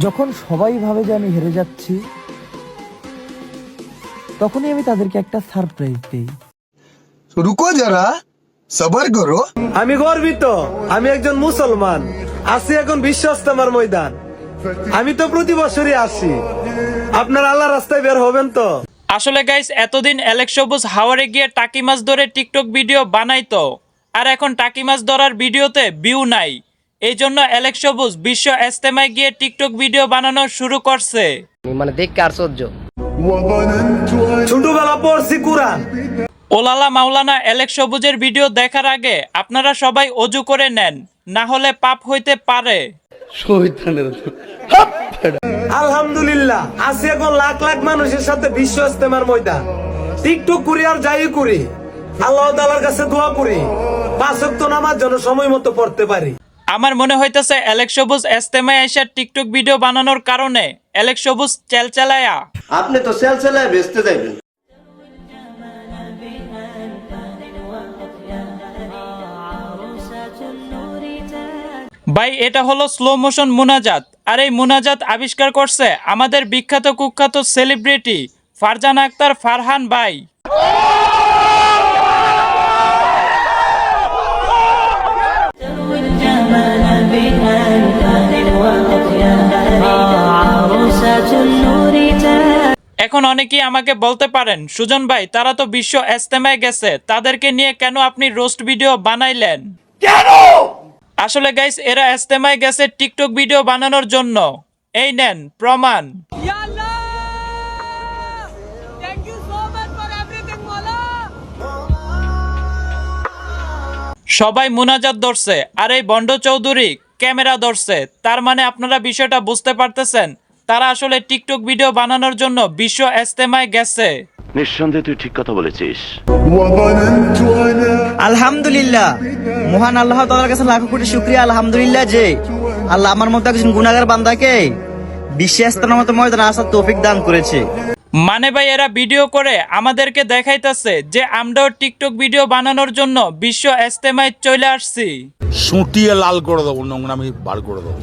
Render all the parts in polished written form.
যখন সবাই ভাবে যে আমি হেরে যাচ্ছি, তখনই আমি তাদেরকে একটা সারপ্রাইজ দিই। রুকো যারা, সবার করো। আমি গর্বিত, আমি একজন মুসলমান, আসি এখন বিশ্ব ইস্তেমার ময়দান। আমি তো প্রতি বছরই আসি। আপনার আল্লাহ রাস্তায় বের হবেন তো? আসলে গাইস, এতদিন অ্যালেক্স সবুজ হাওরে গিয়ে টাকি মাছ ধরে টিকটক ভিডিও বানাইতো, আর এখন টাকি মাছ ধরার ভিডিওতে ভিউ নাই। এই জন্য অ্যালেক্স সবুজ বিশ্ব ইস্তেমায় গিয়ে টিকটক ভিডিও বানানো শুরু করছে। মানে দেখতে আশ্চর্য। ছোটবেলা পড়ছি কোরআন। ওলালা মাওলানা অ্যালেক্স সবুজের ভিডিও দেখার আগে আপনারা সবাই অজু করে নেন, না হলে পাপ হইতে পারে। আলহামদুলিল্লাহ, আসি এখন লাখ লাখ মানুষের সাথে বিশ্ব ইস্তেমার ময়দান। টিকটক করি আর যাই করি, আল্লাহ তাআলার কাছে দোয়া করি 5 ওয়াক্ত নামাজ যেন সময় মতো পড়তে পারি। আমার মনে হইতেছে অ্যালেক্স সবুজ ইস্তেমায় এসে টিকটক ভিডিও বানানোর কারণে অ্যালেক্স সবুজ চেলচেলায়া। আপনি তো সেলসেলায় বেচতে যাইবেন। ভাই, এটা হলো স্লো মোশন মুনাজাত, আর এই মুনাজাত আবিষ্কার করছে আমাদের বিখ্যাত কুখ্যাত সেলিব্রিটি ফারজানা আক্তার ফারহান ভাই। এখন অনেকেই আমাকে বলতে পারেন, সুজন ভাই তারা তো বিশ্ব ইস্তেমায় গেছে, তাদেরকে নিয়ে কেন আপনি রোস্ট ভিডিও বানাইলেন? কেন? আসলে গাইস, এরা ইস্তেমায় গেছে টিকটক ভিডিও বানানোর জন্য। এই নেন প্রমাণ। সবাই মুনাজাত ধরছে, আর এই বন্ড চৌধুরী ক্যামেরা ধরছে। তার মানে আপনারা বিষয়টা বুঝতে পারতেছেন, তারা আসলে টিকটক ভিডিও বানানোর জন্য বিশ্ব ইস্তেমায় গেছে। নিঃসন্দেহে তুই ঠিক কথা বলেছিস। আলহামদুলিল্লাহ, মহান আল্লাহ তাআলার কাছে লাখো কোটি শুকরিয়া আলহামদুলিল্লাহ যে আল্লাহ আমার মতো একজন গুনাহগার বান্দাকে বিশ্ব ইস্তেমার মতো ময়দানে আসার তৌফিক দান করেছে। মানে ভাই, এরা ভিডিও করে আমাদেরকে দেখাইতেছে যে আমরাও টিকটক ভিডিও বানানোর জন্য বিশ্ব ইস্তেমায় চলে আসছি। সুটিয়ে লাল করে দেবো, নোংরামি বার করে দেবো।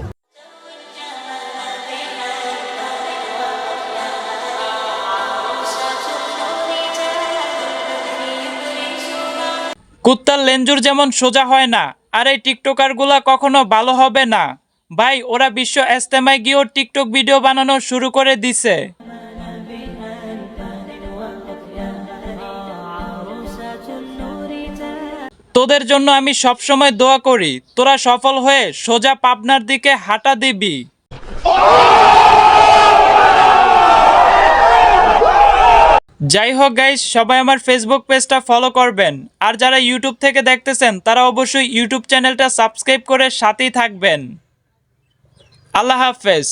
কুত্তার লেঞ্জুর যেমন সোজা হয় না, আর এই টিকটকার গুলা কখনো ভালো হবে না। ভাই, ওরা বিশ্ব ইস্তেমায় গিয়েও টিকটক ভিডিও বানানো শুরু করে দিছে। তোদের জন্য আমি সবসময় দোয়া করি, তোরা সফল হয়ে সোজা পাবনার দিকে হাঁটা দিবি। যাই হোক গাইস, সবাই আমার ফেসবুক পেজটা ফলো করবেন, আর যারা ইউটিউব থেকে দেখতেছেন তারা অবশ্যই ইউটিউব চ্যানেলটা সাবস্ক্রাইব করে সাথেই থাকবেন। আল্লাহ হাফেজ।